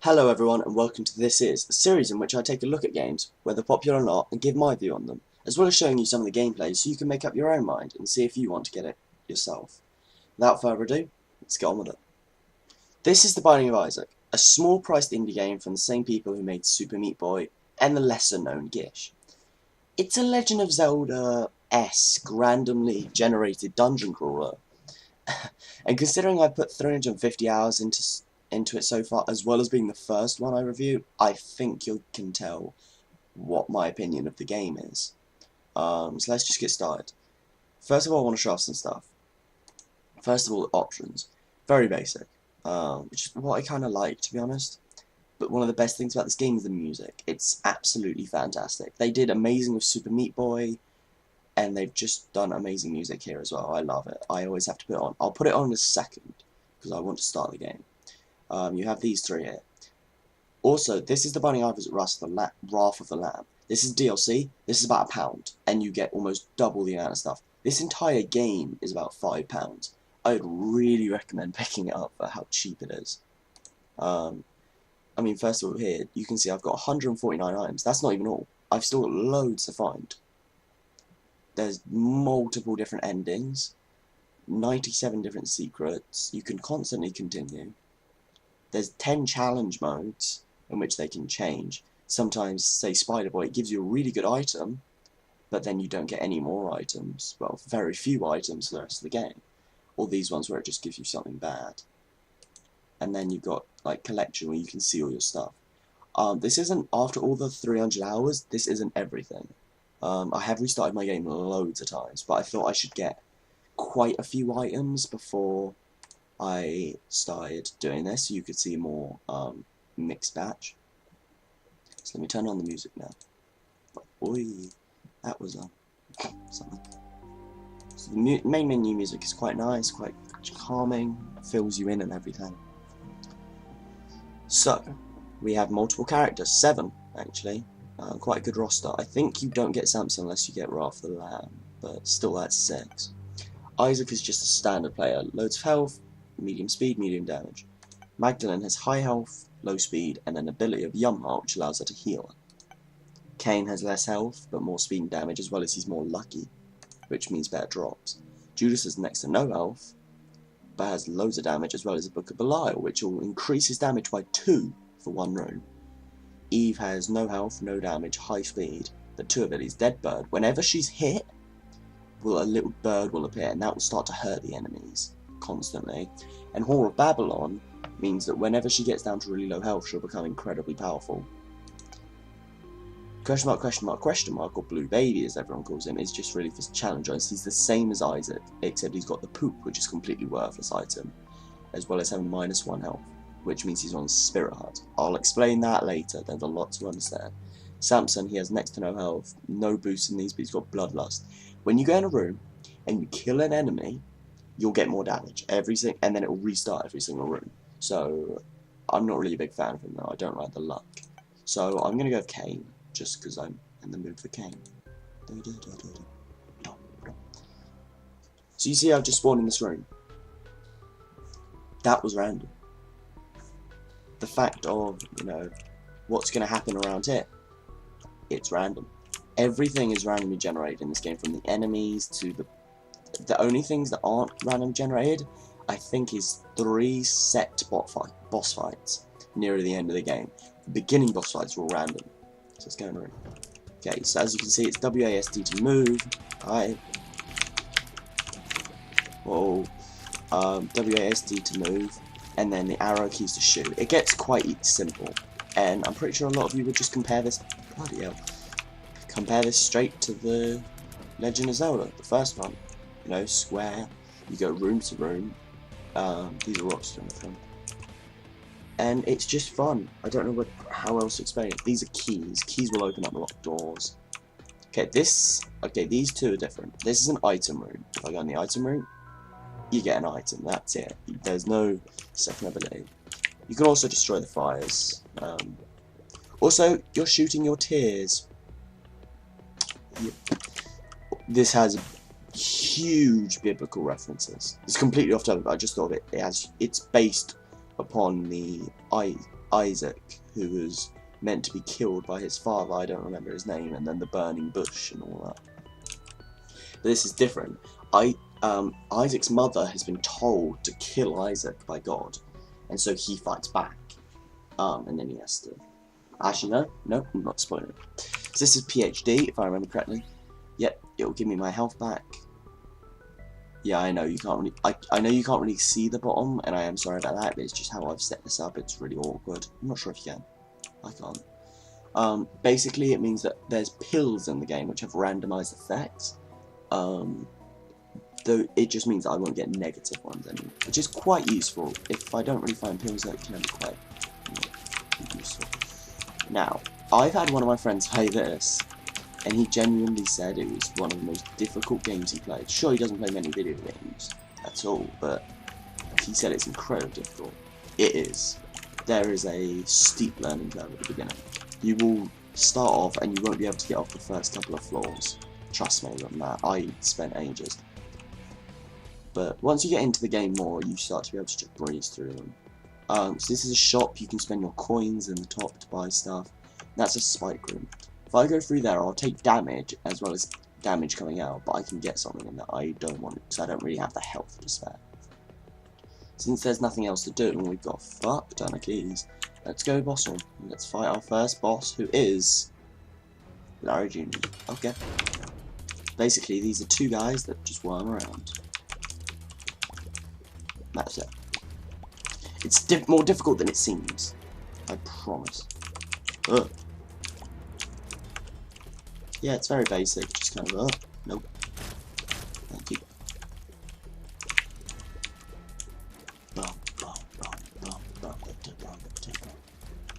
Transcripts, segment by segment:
Hello everyone and welcome to This Is, a series in which I take a look at games, whether popular or not, and give my view on them, as well as showing you some of the gameplay so you can make up your own mind and see if you want to get it yourself. Without further ado, let's get on with it. This is The Binding of Isaac, a small-priced indie game from the same people who made Super Meat Boy and the lesser-known Gish. It's a Legend of Zelda-esque, randomly generated dungeon crawler, and considering I've put 350 hours into it so far, as well as being the first one I review, I think you can tell what my opinion of the game is. So let's just get started. First of all, I want to show off some stuff. First of all, the options. Very basic, which is what I kind of like, to be honest. But one of the best things about this game is the music. It's absolutely fantastic. They did amazing with Super Meat Boy, and they've just done amazing music here as well. I love it. I always have to put it on. I'll put it on in a second, because I want to start the game. You have these three here. Also, this is The Binding of Isaac Wrath of the Lamb. This is DLC. This is about £1, and you get almost double the amount of stuff. This entire game is about £5. I would really recommend picking it up for how cheap it is. I mean, first of all, here, you can see I've got 149 items. That's not even all. I've still got loads to find. There's multiple different endings, 97 different secrets. You can constantly continue. There's 10 challenge modes in which they can change. Sometimes, say Spider Boy, it gives you a really good item, but then you don't get any more items. Well, very few items for the rest of the game. Or these ones where it just gives you something bad. And then you've got, like, collection where you can see all your stuff. This isn't, after all the 300 hours, this isn't everything. I have restarted my game loads of times, but I thought I should get quite a few items before I started doing this, so you could see more mixed batch. So let me turn on the music now. Oi, that was something. So the main menu music is quite nice, quite calming, fills you in and everything. So, we have multiple characters, 7 actually, quite a good roster. I think you don't get Samson unless you get Wrath of the Lamb, but still that's 6. Isaac is just a standard player, loads of health, medium speed, medium damage. Magdalene has high health, low speed, and an ability of Yum Heart which allows her to heal. Cain has less health, but more speed and damage, as well as he's more lucky, which means better drops. Judas has next to no health, but has loads of damage, as well as a Book of Belial, which will increase his damage by 2 for 1 room. Eve has no health, no damage, high speed, but 2 abilities. Dead Bird, whenever she's hit, a little bird will appear, and that will start to hurt the enemies constantly. And Whore of Babylon means that whenever she gets down to really low health, she'll become incredibly powerful. Question mark, question mark, question mark, or Blue Baby as everyone calls him, is just really for challenge items. He's the same as Isaac, except he's got the poop, which is a completely worthless item, as well as having -1 health, which means he's on Spirit Heart. I'll explain that later, there's a lot to understand. Samson, he has next to no health, no boost in these, but he's got Bloodlust. When you go in a room and you kill an enemy, you'll get more damage, and then it will restart every single room. So, I'm not really a big fan of him though, I don't like the luck. So, I'm going to go with Cain, just because I'm in the mood for Cain. So you see I've just spawned in this room. That was random. The fact of, what's going to happen around here, it's random. Everything is randomly generated in this game, from the enemies to the only things that aren't random generated, I think, is 3 set boss fights nearer the end of the game. The beginning boss fights are all random. So let's go in the room. Okay, so as you can see, it's WASD to move. Hi. Whoa. WASD to move, and then the arrow keys to shoot. It gets quite simple, and I'm pretty sure a lot of you would just compare this. Bloody hell. Compare this straight to the Legend of Zelda, the first one. Square, you go room to room. These are rocks from the film. And it's just fun. I don't know how else to explain it. These are keys. Keys will open up locked doors. Okay, these two are different. This is an item room. If I go in the item room, you get an item. That's it. There's no second ability. You can also destroy the fires. Also, you're shooting your tears. Yep. This has huge biblical references. It's completely off topic, but I just thought it's based upon the Isaac, who was meant to be killed by his father, I don't remember his name, and then the burning bush and all that. But this is different. Isaac's mother has been told to kill Isaac by God, and so he fights back. And then he has to... Actually, no, I'm not spoiling it. So this is PhD, if I remember correctly. Yep, it'll give me my health back. Yeah, I know you can't really... I know you can't really see the bottom, and I am sorry about that, but it's just how I've set this up. It's really awkward. I'm not sure if you can. I can't. Basically, it means that there's pills in the game which have randomized effects. Though it just means that I won't get negative ones anymore, which is quite useful. If I don't really find pills, that can be quite useful. Now, I've had one of my friends play this, and he genuinely said it was one of the most difficult games he played. Sure, he doesn't play many video games at all, but he said it's incredibly difficult. It is. There is a steep learning curve at the beginning. You will start off and you won't be able to get off the first couple of floors. Trust me on that. I spent ages. But once you get into the game more, you start to be able to just breeze through them. So this is a shop. You can spend your coins in the top to buy stuff. That's a spike room. If I go through there, I'll take damage as well as damage coming out, but I can get something in that I don't want because I don't really have the health to spare. Since there's nothing else to do and we've got a fuck ton of keys, let's go boss room. Let's fight our first boss, who is Larry Jr. Okay. Basically, these are two guys that just worm around. That's it. It's more difficult than it seems. I promise. Ugh. Yeah, it's very basic. Just kind of, nope. Thank you.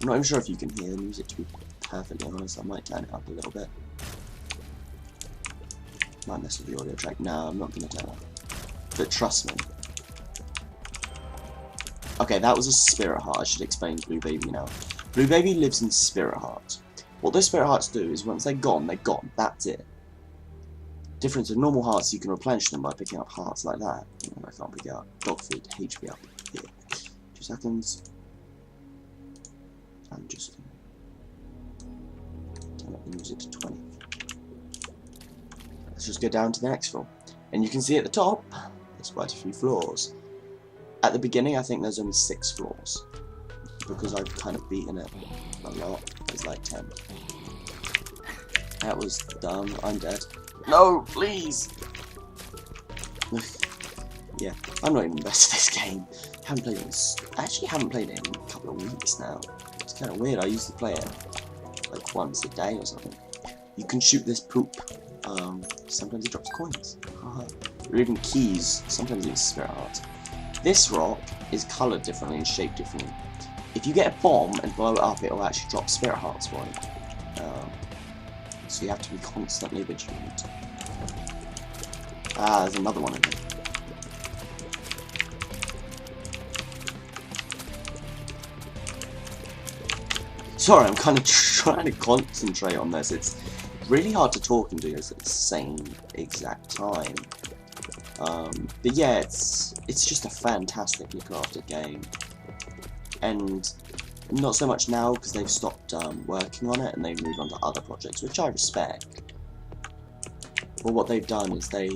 I'm not even sure if you can hear the music, to be perfectly honest. I might turn it up a little bit. Might mess with the audio track. No, I'm not going to turn it up. But trust me. Okay, that was a Spirit Heart. I should explain Blue Baby now. Blue Baby lives in Spirit Hearts. What those Spirit Hearts do is once they're gone, they're gone. That's it. Difference with normal hearts, you can replenish them by picking up hearts like that. Oh, I can't pick it up. Dog food, HP up. Here. 2 seconds. I'm just turn up the music to 20. Let's just go down to the next floor. And you can see at the top, there's quite a few floors. At the beginning, I think there's only 6 floors. Because I've kind of beaten it a lot. There's like 10. That was dumb. I'm dead. No, please! Yeah, I'm not even the best at this game. I actually haven't played it in a couple of weeks now. It's kind of weird. I used to play it like once a day or something. You can shoot this poop. Sometimes it drops coins. Or even keys. Sometimes it's Spirit Hearts. This rock is coloured differently and shaped differently. If you get a bomb and blow it up, it will actually drop Spirit Hearts for you. So you have to be constantly vigilant. Ah, there's another one in here. Sorry, I'm kind of trying to concentrate on this. It's really hard to talk and do this at the same exact time. But yeah, it's just a fantastically crafted game. And not so much now because they've stopped working on it and they've moved on to other projects, which I respect. But what they've done is they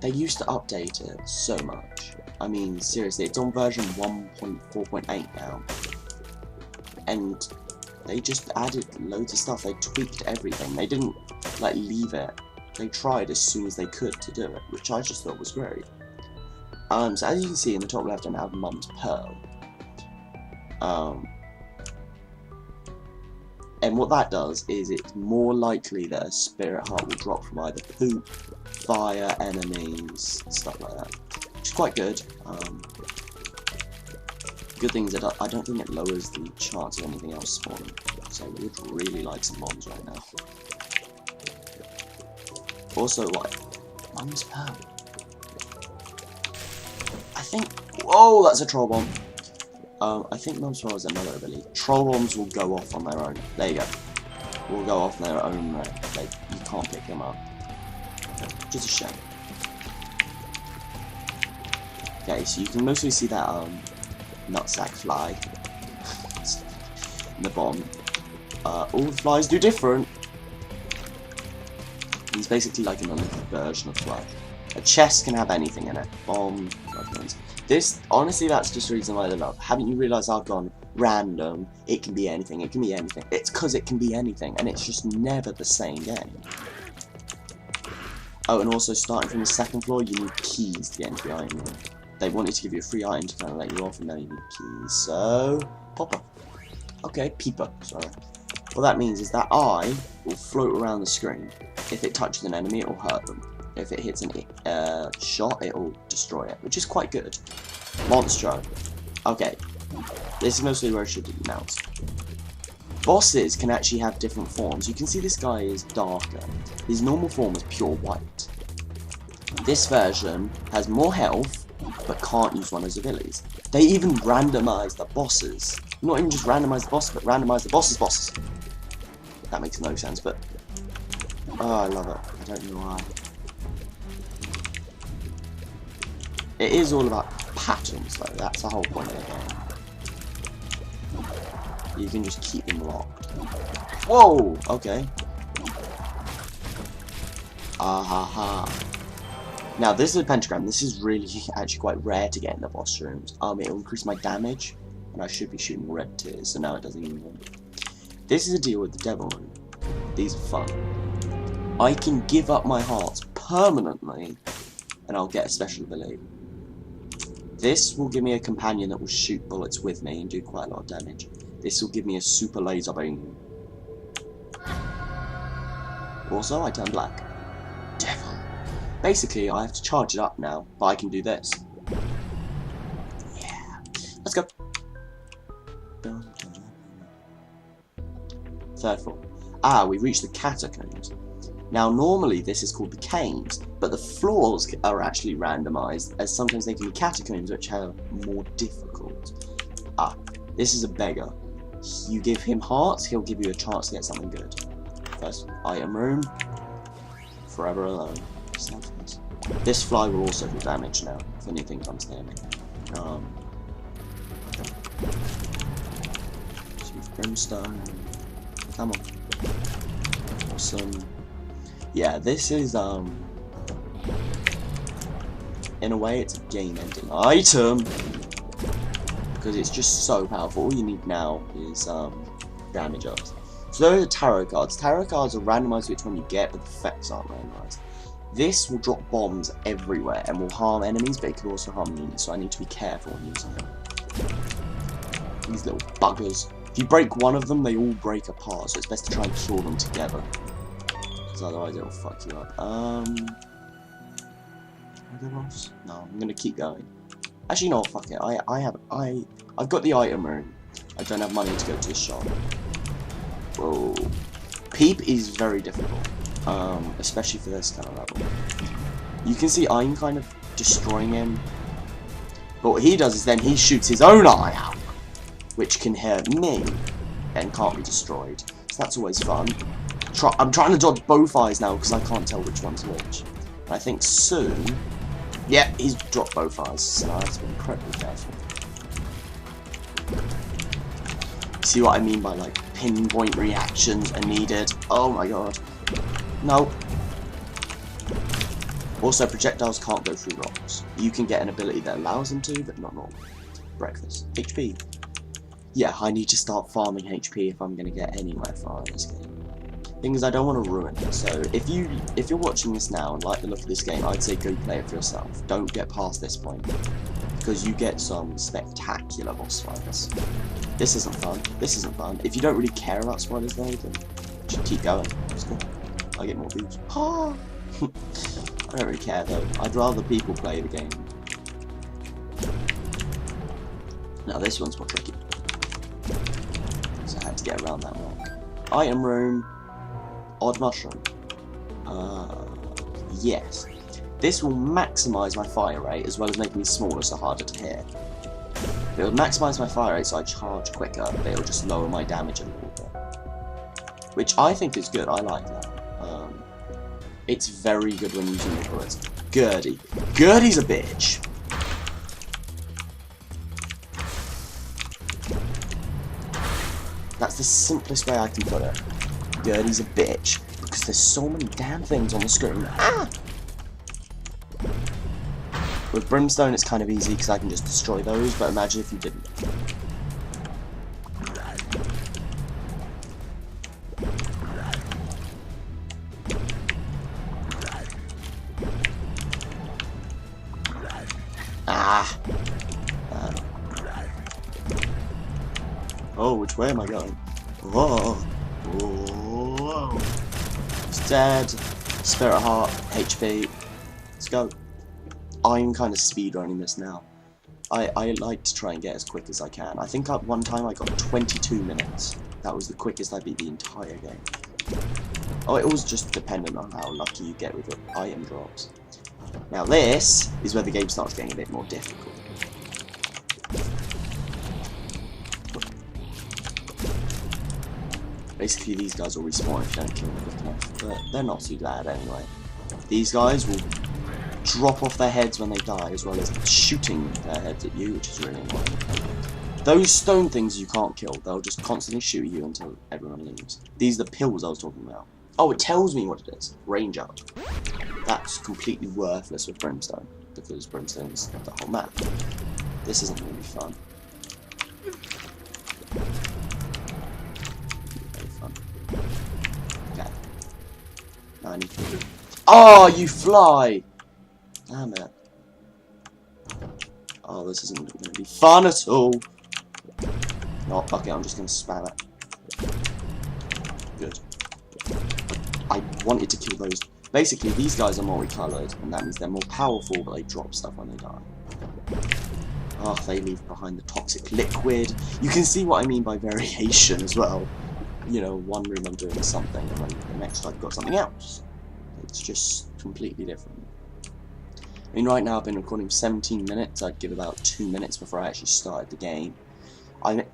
used to update it so much. I mean, seriously, it's on version 1.4.8 now. And they just added loads of stuff. They tweaked everything. They didn't like leave it. They tried as soon as they could to do it, which I just thought was great. So as you can see in the top left, I have Mum's Pearl. And what that does is it's more likely that a Spirit Heart will drop from either poop, fire, enemies, stuff like that. Which is quite good. Good thing is that I don't think it lowers the chance of anything else spawning. So I would really like some bombs right now. Also, like, Mum's Pearl. I think... Oh, that's a troll bomb. I think Mum's Pearl is another ability. Troll bombs will go off on their own. There you go. Will go off on their own. You can't pick them up. Just a shame. Okay, so you can mostly see that nutsack fly. the bomb. All the flies do different. He's basically like another version of fly. A chest can have anything in it. Bomb, weapons. This, honestly, that's just the reason why I love. Haven't you realised I've gone random? It can be anything. It can be anything. It's because it can be anything, and it's just never the same game. Oh, and also starting from the second floor, you need keys to get into the item room. They wanted to give you a free item to kind of let you off, and now you need keys. So, Popper. Okay, Peeper. Sorry. What that means is that eye will float around the screen. If it touches an enemy, it will hurt them. If it hits a shot, it will destroy it, which is quite good. Monstro. Okay, this is mostly where I should announce. Bosses can actually have different forms. You can see this guy is darker. His normal form is pure white. This version has more health, but can't use one of his abilities. They even randomize the bosses. Not even just randomize the bosses, but randomize the bosses. That makes no sense, but oh, I love it. I don't know why. It is all about patterns, though. That's the whole point of the game. You can just keep them locked. Whoa! Okay. Ah ha ha. Now, this is a pentagram. This is really actually quite rare to get in the boss rooms. It'll increase my damage, and I should be shooting red tears, so now it doesn't even want. This is a deal with the devil room. These are fun. I can give up my hearts permanently, and I'll get a special ability. This will give me a companion that will shoot bullets with me and do quite a lot of damage. This will give me a super laser beam. Also, I turn black. Devil. Basically, I have to charge it up now, but I can do this. Yeah. Let's go. Third floor. Ah, we've reached the catacombs. Now, normally this is called the caves, but the floors are actually randomized, as sometimes they can be catacombs, which are more difficult. Ah, this is a beggar. You give him hearts, he'll give you a chance to get something good. First, item room. Forever alone. This fly will also do damage now, if anything comes near me. Some brimstone. Come on. Awesome. Yeah, this is, in a way, it's a game-ending item, because it's just so powerful. All you need now is, damage ups. So those are tarot cards. Tarot cards are randomized which one you get, but the effects aren't randomized. This will drop bombs everywhere, and will harm enemies, but it can also harm me, so I need to be careful when using them. These little buggers. If you break one of them, they all break apart, so it's best to try and kill them together. Otherwise it'll fuck you up. No, I'm gonna keep going. Actually, no, fuck it. I've got the item room. I don't have money to go to a shop. Whoa. Peep is very difficult, especially for this kind of level. You can see I'm kind of destroying him, but what he does is then he shoots his own eye out, which can hurt me and can't be destroyed. So that's always fun. I'm trying to dodge both eyes now because I can't tell which one's which. And I think soon... Yeah, he's dropped both eyes, so I have to be incredibly careful. See what I mean by, like, pinpoint reactions are needed? Oh my god. No. Also, projectiles can't go through rocks. You can get an ability that allows them to, but not normal. Breakfast. HP. Yeah, I need to start farming HP if I'm going to get anywhere far in this game. Thing is, I don't want to ruin it, so if you're watching this now and like the look of this game, I'd say go play it for yourself. Don't get past this point, because you get some spectacular boss fights. This isn't fun. This isn't fun. If you don't really care about spoilers though, then just keep going. It's cool. I get more views. Ah! I don't really care though. I'd rather people play the game. Now this one's more tricky. So I had to get around that one. Item room. Odd mushroom. Yes. This will maximise my fire rate as well as making me smaller so harder to hit. It will maximise my fire rate so I charge quicker, but it will just lower my damage a little bit. Which I think is good, I like that. It's very good when using the bullets. Gurdy. Gurdy's a bitch! That's the simplest way I can put it. Gertie's a bitch, because there's so many damn things on the screen. Ah! With Brimstone, it's kind of easy, because I can just destroy those, but imagine if you didn't. Ah! Oh, which way am I going? Whoa! Whoa! It's dead. Spirit Heart, HP. Let's go. I'm kind of speedrunning this now. I like to try and get as quick as I can. I think at one time I got 22 minutes. That was the quickest I beat the entire game. Oh, it was just dependent on how lucky you get with your item drops. Now this is where the game starts getting a bit more difficult. Basically, these guys will respawn if you don't kill them quick enough, but they're not too bad anyway. These guys will drop off their heads when they die, as well as shooting their heads at you, which is really annoying. Those stone things you can't kill, they'll just constantly shoot you until everyone leaves. These are the pills I was talking about. Oh, it tells me what it is. Range up. That's completely worthless with Brimstone, because Brimstone is the whole map. This isn't really fun. Okay. Now I need to... Oh, you fly! Damn it. Oh, this isn't going to be fun at all. No, okay, I'm just going to spam it. Good. I wanted to kill those. Basically, these guys are multicolored, and that means they're more powerful, but they drop stuff when they die. Oh, they leave behind the toxic liquid. You can see what I mean by variation as well. You know, one room I'm doing something, and then the next I've got something else. It's just completely different. I mean, right now I've been recording 17 minutes. I'd give about 2 minutes before I actually started the game. I'm at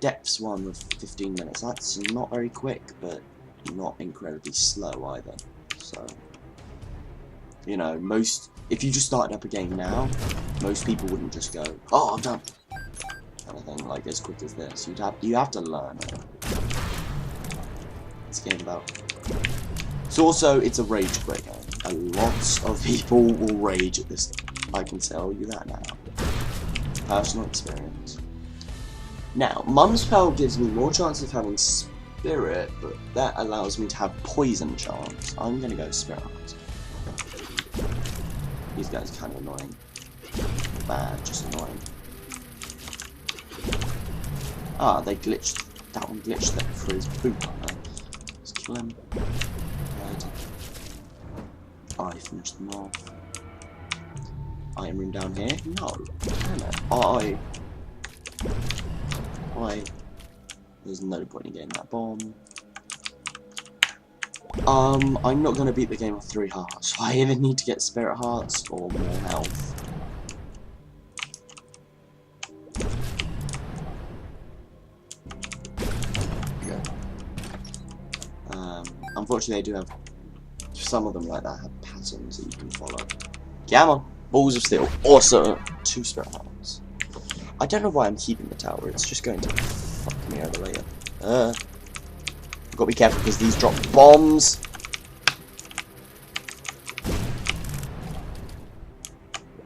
Depths 1 with 15 minutes. That's not very quick, but not incredibly slow either. So, you know, if you just started up a game now, most people wouldn't just go, oh, I'm done, kind of thing, like as quick as this. You have to learn it. It's a game about. It's a rage quit game. A lot of people will rage at this. I can tell you that now. Personal experience. Now, Mum's Pearl gives me more chance of having Spirit, but that allows me to have Poison chance. I'm gonna go Spirit Heart. These guys are kind of annoying. Not bad, just annoying. Ah, they glitched. That one glitched that for his boot. Let's kill him. Right. I finished them off. Item room down here? No. Damn it. There's no point in getting that bomb. I'm not gonna beat the game with 3 hearts. So I either need to get Spirit Hearts or more health. There we go. Unfortunately, they do have some of them like that have patterns that you can follow. Come on, Balls of Steel. Also, 2 Spirit Hearts. I don't know why I'm keeping the tower. It's just going to fuck me over later. I've got to be careful because these drop bombs.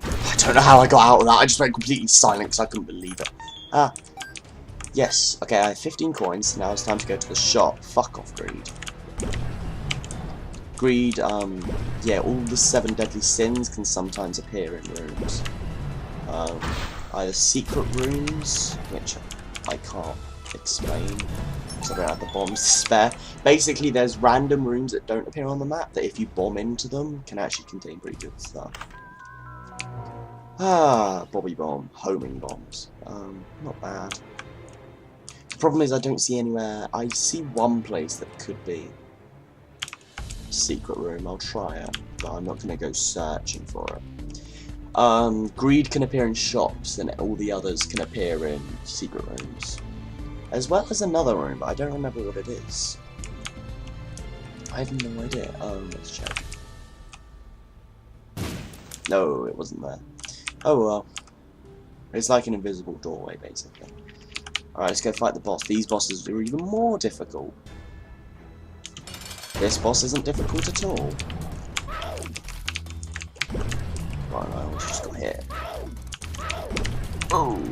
I don't know how I got out of that. I just went completely silent because I couldn't believe it. Ah. Yes. Okay, I have 15 coins. Now it's time to go to the shop. Fuck off, Greed. Greed, yeah, all the 7 deadly sins can sometimes appear in rooms. Either secret rooms, which I can't explain, because I don't have the bombs to spare. Basically, there's random rooms that don't appear on the map that if you bomb into them, can actually contain pretty good stuff. Ah, Bobby Bomb, homing bombs. Not bad. The problem is I don't see anywhere. I see one place that could be a secret room. I'll try it, but I'm not going to go searching for it. Greed can appear in shops, and all the others can appear in secret rooms. As well as another room, but I don't remember what it is. I have no idea. Let's check. No, it wasn't there. Oh well. It's like an invisible doorway, basically. Alright, let's go fight the boss. These bosses are even more difficult. This boss isn't difficult at all. Right, I almost just got hit. Oh!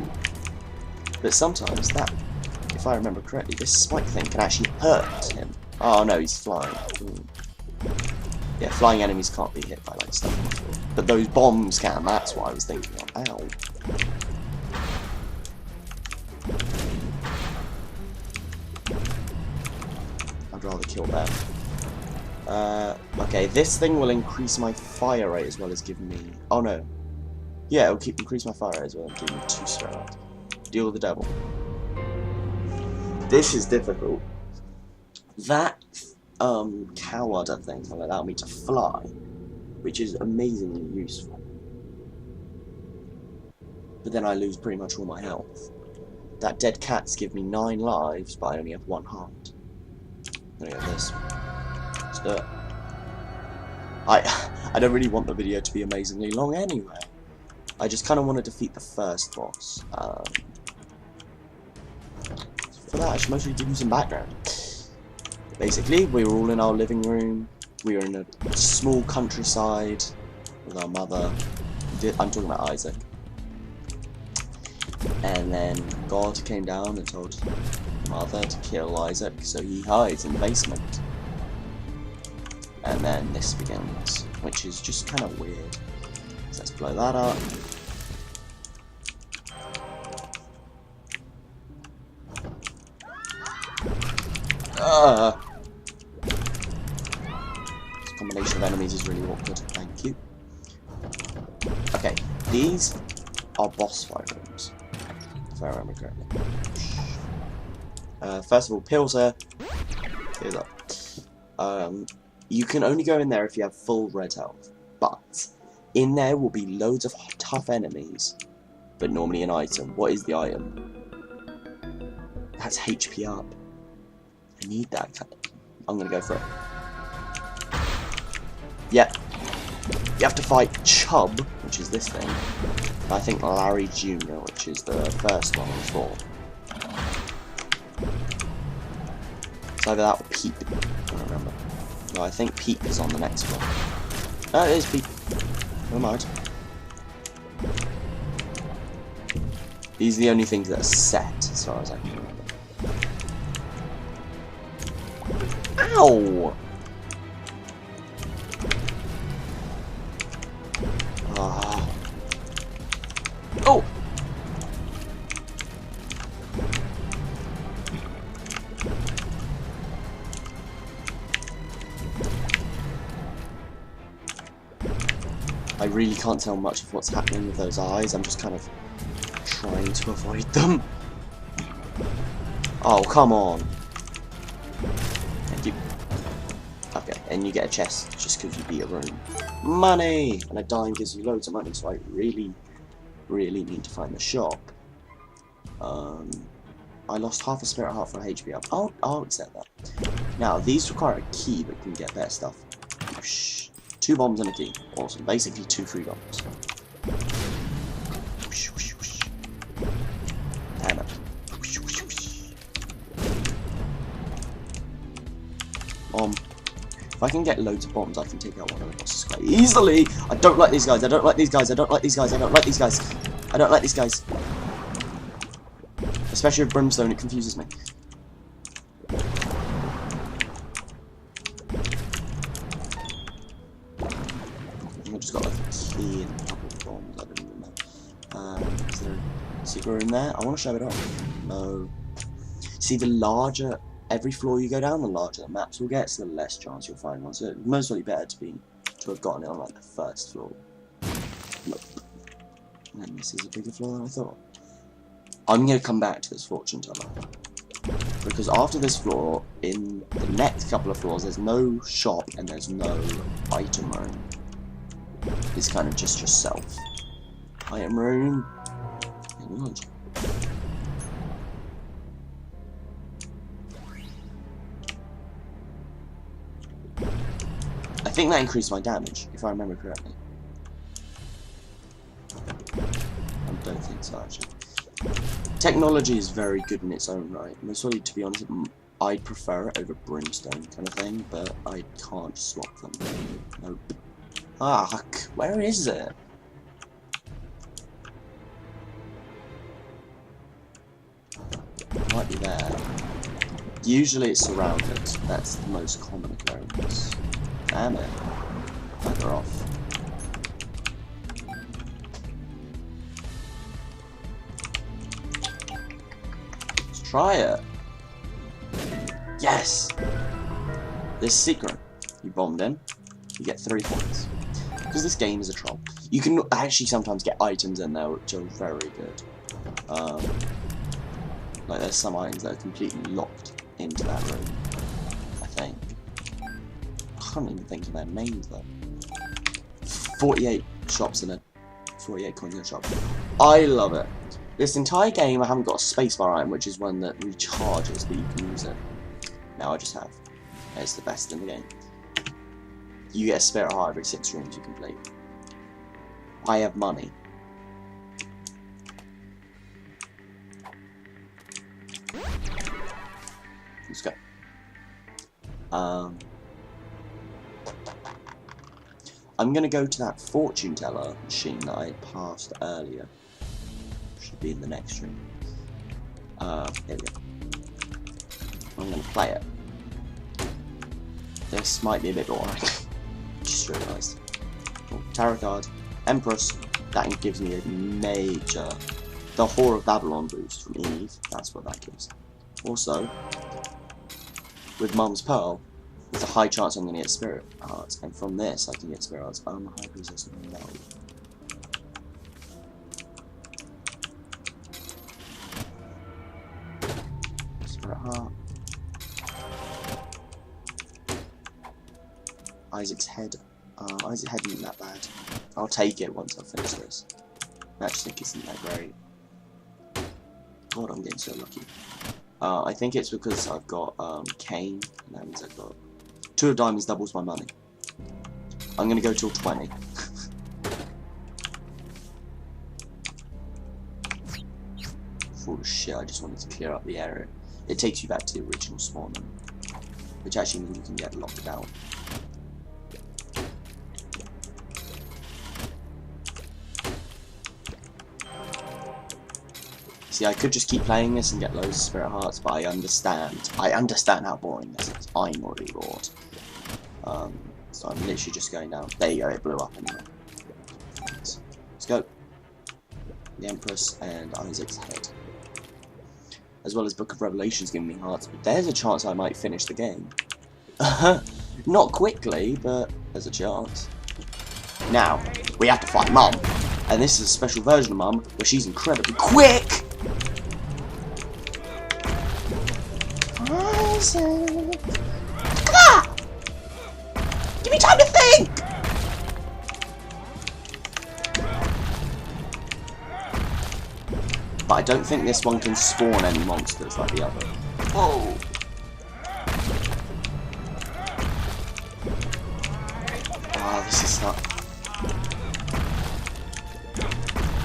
But sometimes that, if I remember correctly, this spike thing can actually hurt him. Oh no, he's flying. Ooh. Yeah, flying enemies can't be hit by like stuff. But those bombs can, that's what I was thinking of. Ow. I'd rather kill them. Okay, this thing will increase my fire rate as well as give me... Oh no. Yeah, it'll increase my fire rate as well and give me 2 strats. Deal with the devil. This is difficult. That cow udder thing will allow me to fly, which is amazingly useful. But then I lose pretty much all my health. That dead cats give me 9 lives, but I only have 1 heart. I'm gonna go this. Let's do it. I don't really want the video to be amazingly long anyway. I just kind of want to defeat the first boss. For that, I should mostly give you some background. Basically, we were all in our living room. We were in a small countryside with our mother. I'm talking about Isaac. And then God came down and told Mother to kill Isaac, so he hides in the basement. And then this begins, which is just kind of weird. So let's blow that up. This combination of enemies is really awkward. Thank you. Okay, these are boss fight rooms, if I remember correctly. First of all, pills here. Here's up. You can only go in there if you have full red health, but in there will be loads of tough enemies, but normally an item. What is the item? That's HP up. I need that. I'm gonna go for it. Yep. You have to fight Chubb, which is this thing. I think Larry Jr., which is the first one before. It's either that or Peep. I don't remember. No, I think Peep is on the next one. Oh, it is Peep. Never mind. These are the only things that are set, as far as I can remember. Ow! Ah. Oh! I really can't tell much of what's happening with those eyes. I'm just kind of trying to avoid them. Oh, come on. Thank you. Okay, and you get a chest just because you beat a room. Money! And a dime gives you loads of money, so I really need to find the shop. I lost half a spirit heart for a HP up. I'll accept that. Now, these require a key that can get better stuff. 2 bombs and a key. Awesome. Basically 2 free bombs. Damn it. If I can get loads of bombs, I can take out one of the bosses quite easily. I don't like these guys. I don't like these guys. I don't like these guys. I don't like these guys. I don't like these guys. Especially with Brimstone, it confuses me. I just got like a key and a couple of bombs. I don't even know. Is there a secret room there? I want to show it off. No. See, the larger every floor you go down, the larger the maps will get, so the less chance you'll find one. So it's most likely better to have gotten it on like the first floor. Look. And this is a bigger floor than I thought. I'm going to come back to this fortune teller, because after this floor, in the next couple of floors, there's no shop and there's no item room. It's kind of just yourself. Item room. I think that increased my damage, if I remember correctly. I don't think so, actually. Technology is very good in its own right. Mostly, to be honest, I'd prefer it over Brimstone kind of thing, but I can't swap them. Nope. Ah, where is it? It might be there. Usually it's surrounded. That's the most common occurrence. Damn it. Bugger off. Let's try it. Yes! This secret. You bombed in, you get 3 points. Because this game is a troll. You can actually sometimes get items in there which are very good. Like there's some items that are completely locked into that room, I think. I can't even think of their names though. 48 shops in a 48 coins in a shop. I love it. This entire game I haven't got a spacebar item, which is one that recharges that you can use it. Now I just have. It's the best in the game. You get a spirit heart every 6 rooms you complete. I have money. Let's go. I'm gonna go to that fortune teller machine that I passed earlier. Should be in the next room. Here we go. I'm gonna play it. This might be a bit boring. Just realised. Oh, tarot card. Empress. That gives me a major... The Whore of Babylon boost from Eve. That's what that gives. Also, with Mum's Pearl, there's a high chance I'm going to get Spirit Hearts. And from this, I can get Spirit Hearts. High resistance. No. Spirit Heart. Isaac's Head. Isaac's Head isn't that bad. I'll take it once I finish this. Matchstick isn't that great. God, I'm getting so lucky. I think it's because I've got Cane. That means I've got 2 of diamonds doubles my money. I'm gonna go till 20. Full of shit, I just wanted to clear up the area. It takes you back to the original spawn, which actually means you can get locked out. See, I could just keep playing this and get loads of Spirit Hearts, but I understand how boring this is. I'm already bored. So I'm literally just going down. There you go, it blew up anyway. Let's go. The Empress and Isaac's Head. As well as Book of Revelations giving me hearts, but there's a chance I might finish the game. Not quickly, but there's a chance. Now, we have to fight Mum. And this is a special version of Mum, where she's incredibly quick! Isaac! Come on! Give me time to think! But I don't think this one can spawn any monsters like the other. Whoa! Oh, this is not...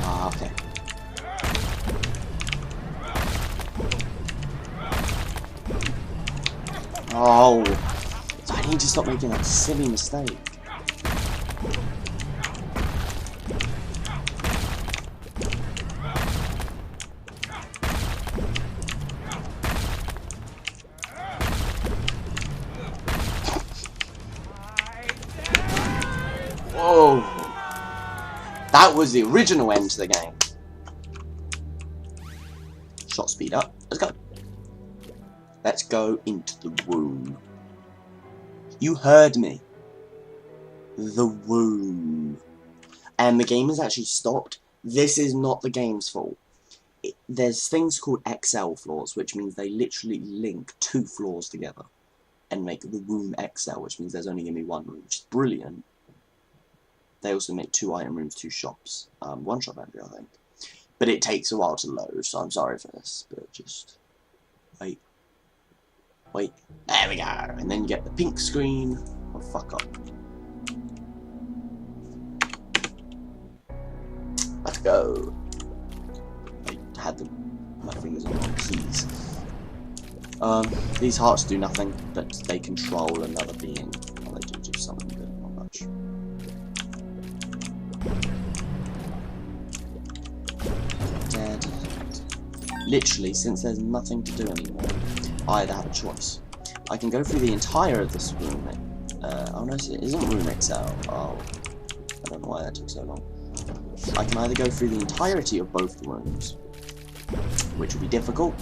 Ah, okay. Oh, I need to stop making that silly mistake. Whoa! That was the original end to the game. Shot speed up. Let's go. Let's go into the womb. You heard me. The womb. And the game has actually stopped. This is not the game's fault. There's things called XL floors, which means they literally link 2 floors together and make the room XL, which means there's only going to be 1 room, which is brilliant. They also make 2 item rooms, 2 shops. 1 shop entry, I think. But it takes a while to load, so I'm sorry for this, but just wait. Wait, there we go, and then you get the pink screen. Oh, fuck up. Let's go. I had the my fingers on the keys. These hearts do nothing, but they control another being. Well, they do something, but not much. Dead. Literally, since there's nothing to do anymore, I either have a choice. I can go through the entire of this room. Oh no, it isn't room Excel. Oh, I don't know why that took so long. I can either go through the entirety of both rooms, which will be difficult,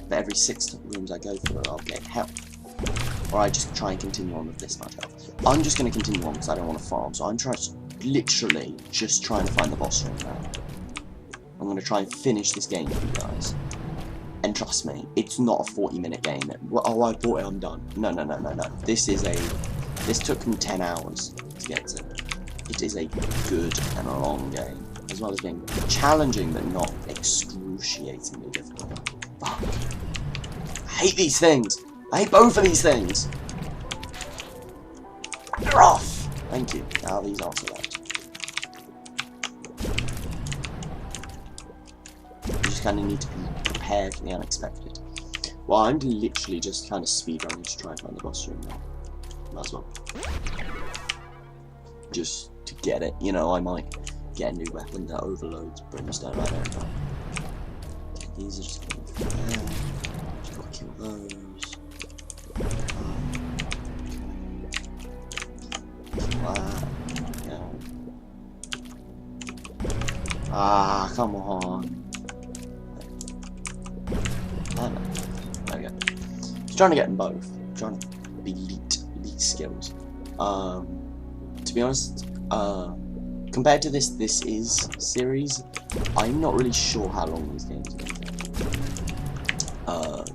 but every 6 rooms I go through, I'll get health. Or I just try and continue on with this much health. I'm just going to continue on because I don't want to farm, so I'm literally just trying to find the boss room now. I'm going to try and finish this game for you guys. And trust me, it's not a 40-minute game. Oh, I bought it, I'm done. No. This took me 10 hours to get to. It is a good and a long game, as well as being challenging but not excruciatingly difficult. Fuck. I hate these things. I hate both of these things. They're off. Thank you. Now these answer that. You just kind of need to be prepared for the unexpected. Well, I'm literally just kind of speedrunning to try and find the boss room now. Might as well. Just to get it, you know, I might get a new weapon that overloads brimstone, I don't know. Okay, these are just going there. Just gotta kill those. Kill that. Yeah. Ah, come on. There we go. Just trying to get them both. I'm trying to be elite skills. To be honest, compared to this Is series, I'm not really sure how long these games are going to be.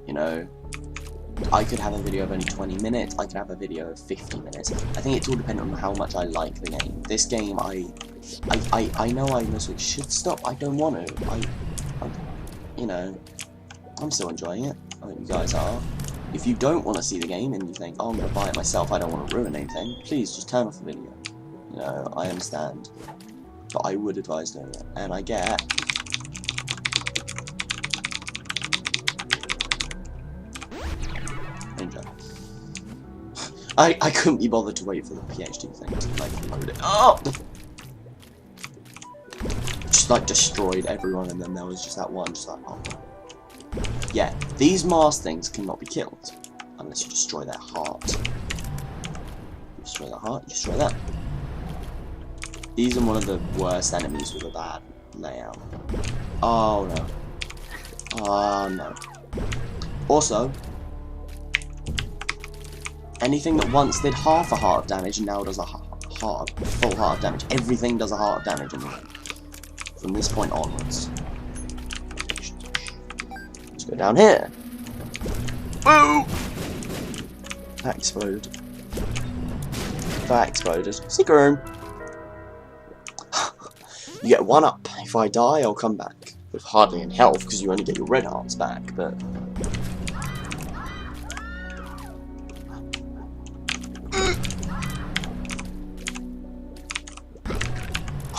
You know, I could have a video of only 20 minutes, I could have a video of 50 minutes. I think it's all dependent on how much I like the game. This game, I know I mostly should stop, I don't want to. You know, I'm still enjoying it. I think you guys are. If you don't want to see the game and you think, oh, I'm going to buy it myself, I don't want to ruin anything, please just turn off the video. You know, I understand. But I would advise doing it. And I get... Enjoy. I couldn't be bothered to wait for the PhD thing to, like, load it. Oh! Just, like, destroyed everyone, and then there was just that one, just like, oh. Yeah, these Mars things cannot be killed unless you destroy their heart. You destroy their heart, you destroy them. These are one of the worst enemies with a bad layout. Oh no. Oh no. Also, anything that once did half a heart of damage now does a full heart of damage. Everything does a heart of damage in the game. From this point onwards. Go down here. Woo! That exploded. That exploded. Secret room. You get 1 up. If I die, I'll come back. With hardly any health, because you only get your red hearts back, but...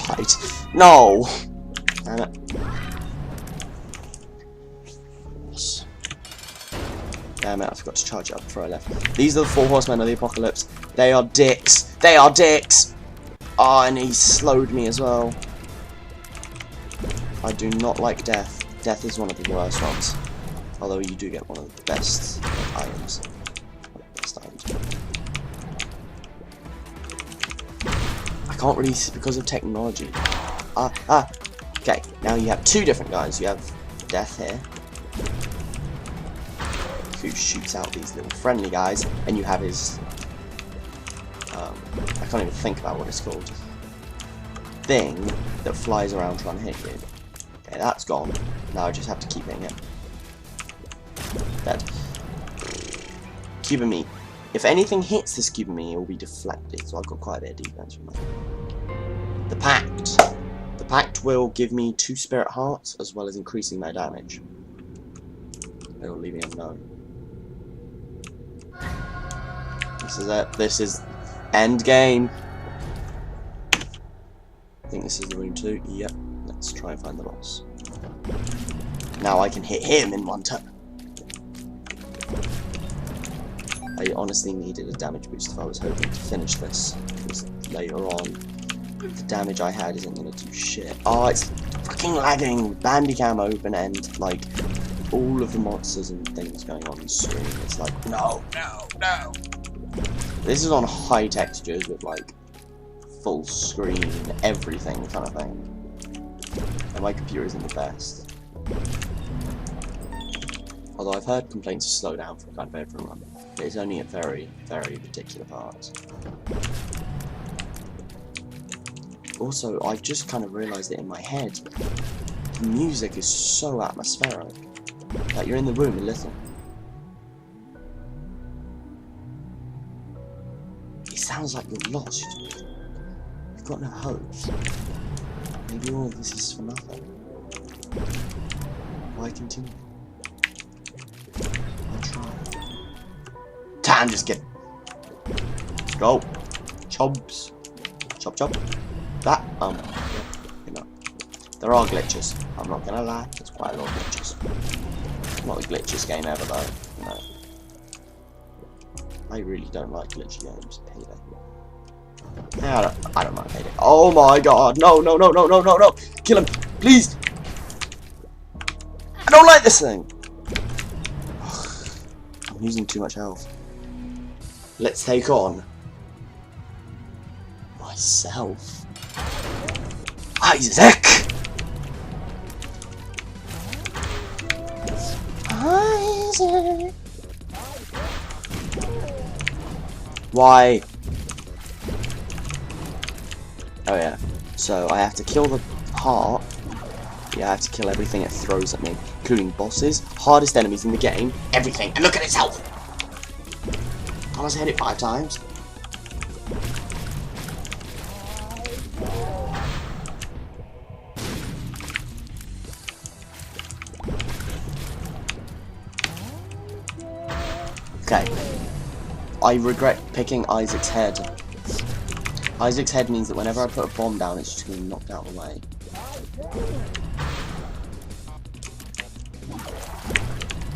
Right. No! Damn it. Damn it, I forgot to charge it up before I left. These are the 4 horsemen of the apocalypse. They are dicks. They are dicks! Oh, and he slowed me as well. I do not like death. Death is one of the worst ones. Although you do get one of the best items. I can't really see because of technology. Okay, now you have 2 different guys. You have Death here, who shoots out these little friendly guys, and you have his, I can't even think about what it's called, thing that flies around trying to hit you. Okay, that's gone. Now I just have to keep hitting it. Dead. Cube of meat. If anything hits this cube of meat, it will be deflected, so I've got quite a bit of defense from that. The Pact. The Pact will give me 2 spirit hearts, as well as increasing my damage. It will leave me unknown. This is it. This is end game. I think this is the room 2. Yep. Let's try and find the boss. Now I can hit him in one turn. I honestly needed a damage boost if I was hoping to finish this, because later on, the damage I had isn't going to do shit. Oh, it's fucking lagging! Bandicam open and, like, all of the monsters and things going on the screen. It's like, no, no, no! This is on high textures with, like, full screen, everything kind of thing. And my computer isn't the best. Although I've heard complaints of slow down from kind of everyone. But it's only at very, very particular parts. Also, I've just kind of realised it in my head. The music is so atmospheric. Like, you're in the room and listen. It sounds like you're lost. You've got no hope. Maybe all of this is for nothing. Why continue? I'll try. Time, just get. Go. Chobs. Chop chop. That, you know. There are glitches. I'm not gonna lie, there's quite a lot of glitches. Not the glitchiest game ever though, you know. I really don't like glitchy games. Payday. Yeah, I don't mind Payday. Oh my god, no, no, no, no, no, no, no! Kill him, please! I don't like this thing! I'm using too much health. Let's take on myself. Isaac! Isaac! Why? Oh yeah. So I have to kill the heart. Yeah, I have to kill everything it throws at me, including bosses, hardest enemies in the game, everything. And look at its health! I must hit it 5 times. Okay. I regret picking Isaac's head. Isaac's head means that whenever I put a bomb down, it's just going to be knocked out of the way.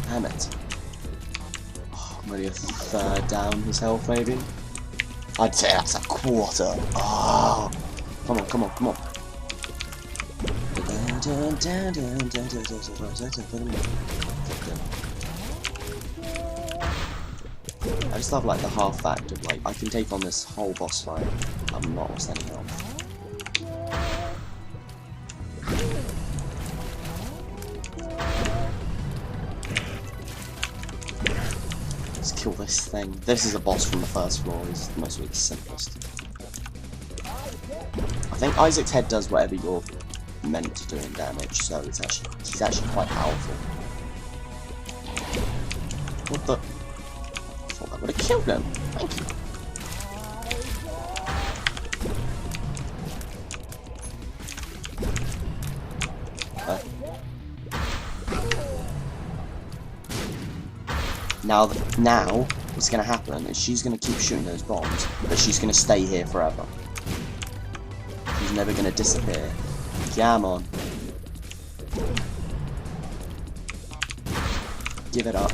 Damn it. Oh, I'm only a third down his health, maybe? I'd say that's a quarter. Oh. Come on, come on, come on. I just love like the half fact of like I can take on this whole boss fight. I'm not lost any health. Let's kill this thing. This is a boss from the first floor. It's mostly the simplest. I think Isaac's head does whatever you're meant to do in damage, so he's actually quite powerful. What the? I thought that would have killed him. Thank you. Now, what's going to happen is she's going to keep shooting those bombs, but she's going to stay here forever. She's never going to disappear. Come on. Give it up.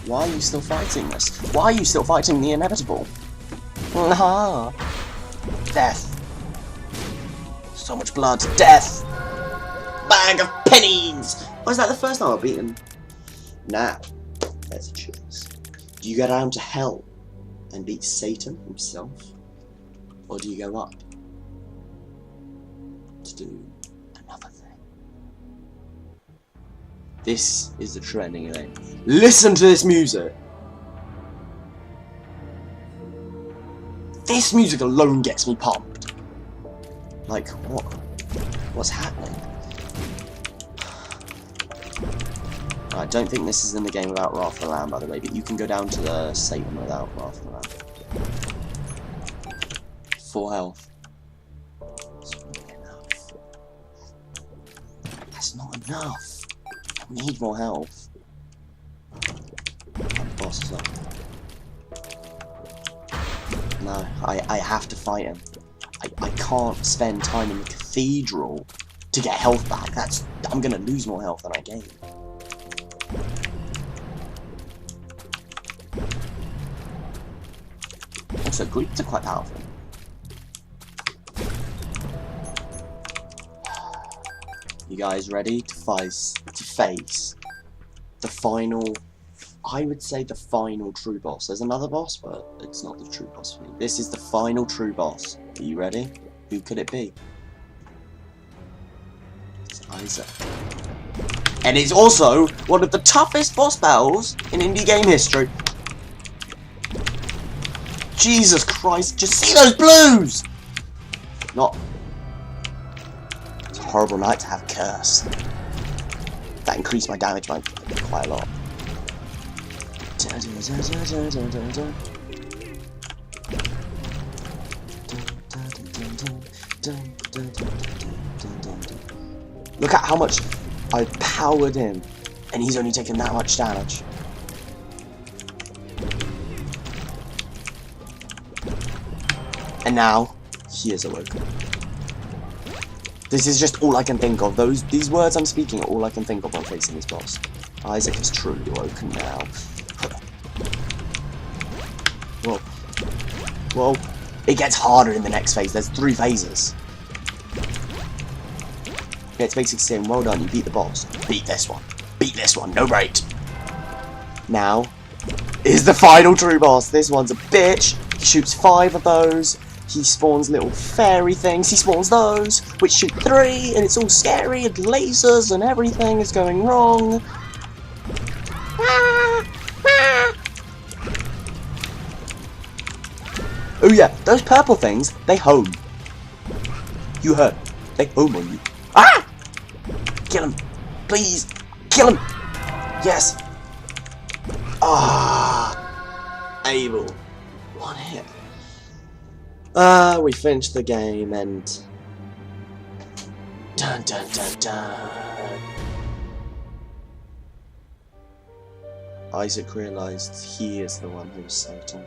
Why are you still fighting this? Why are you still fighting the inevitable? Nah. Death. So much blood. Death. Bag of pennies. Why is that the first time I've beaten? Now, there's a choice. Do you go down to hell and beat Satan himself? Or do you go up to do another thing? This is the trending thing. Listen to this music! This music alone gets me pumped. Like, what? What's happening? I don't think this is in the game without Wrath of the Lamb, by the way, but you can go down to the Satan without Wrath of the Lamb. 4 health. That's not enough. That's not enough. I need more health. The boss is up. No, I have to fight him. I can't spend time in the cathedral to get health back. I'm gonna lose more health than I gain. Also, Greeks are quite powerful. You guys ready to face the final, I would say the final true boss. There's another boss, but it's not the true boss for me. This is the final true boss. Are you ready? Who could it be? It's Isaac. And it's also one of the toughest boss battles in indie game history. Jesus Christ, just see those blues! Not... It's a horrible night to have curse. That increased my damage by quite a lot. Look at how much I powered him, and he's only taken that much damage. And now, he is awoken. This is just all I can think of. These words I'm speaking are all I can think of when facing this boss. Isaac is truly awoken now. Whoa. Whoa. It gets harder in the next phase. There's 3 phases. Yeah, it's basically saying, well done, you beat the boss. Beat this one. Beat this one. No break. Now is the final true boss. This one's a bitch. He shoots 5 of those. He spawns little fairy things. He spawns those, which shoot 3, and it's all scary, and lasers, and everything is going wrong. Oh yeah, those purple things, they home. You heard. They home on you. Ah! Kill him. Please. Kill him. Yes. Ah. Able. 1 hit. We finished the game and... Dun dun dun dun. Isaac realized he is the one who is Satan.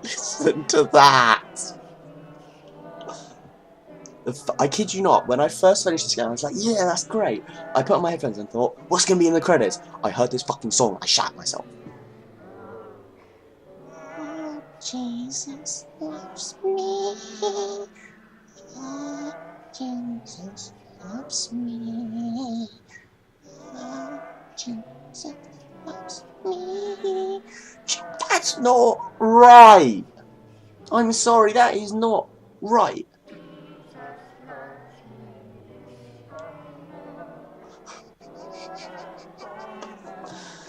Listen to that! I kid you not, when I first finished this game, I was like, yeah, that's great. I put on my headphones and thought, what's going to be in the credits? I heard this fucking song, I shat myself. Oh, Jesus loves me. Oh, Jesus loves me. Oh, Jesus loves me. That's not right. I'm sorry, that is not right.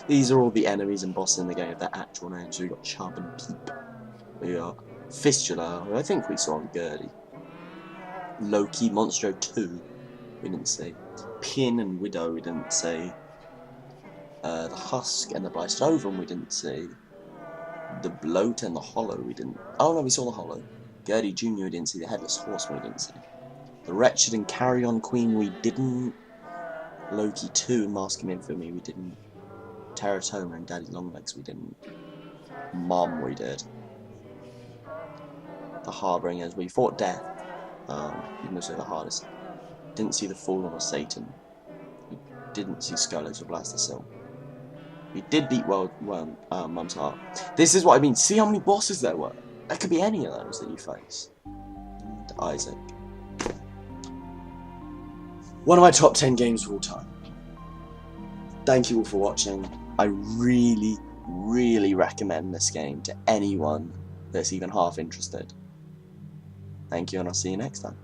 These are all the enemies and bosses in the game with their actual names. So we got Chub and Peep. We got Fistula, who I think we saw on Gurdy. Loki, Monstro 2, we didn't see. Pin and Widow, we didn't see. The Husk and the Blystoven, we didn't see. The Bloat and the Hollow, we didn't... Oh no, we saw the Hollow. Gurdy Jr., we didn't see. The Headless Horseman, we didn't see. The Wretched and Carrion Queen, we didn't. Loki 2 and Mask of Infamy, we didn't. Teratoma and Daddy Longlegs, we didn't. Mom, we did. The Harbingers, we fought Death. Even though the hardest. Didn't see the Fallen or Satan. We didn't see Skolos or Blastocyst. We did beat Mum's Heart. This is what I mean. See how many bosses there were? That could be any of those that you face. And Isaac. One of my top 10 games of all time. Thank you all for watching. I really, really recommend this game to anyone that's even half interested. Thank you, and I'll see you next time.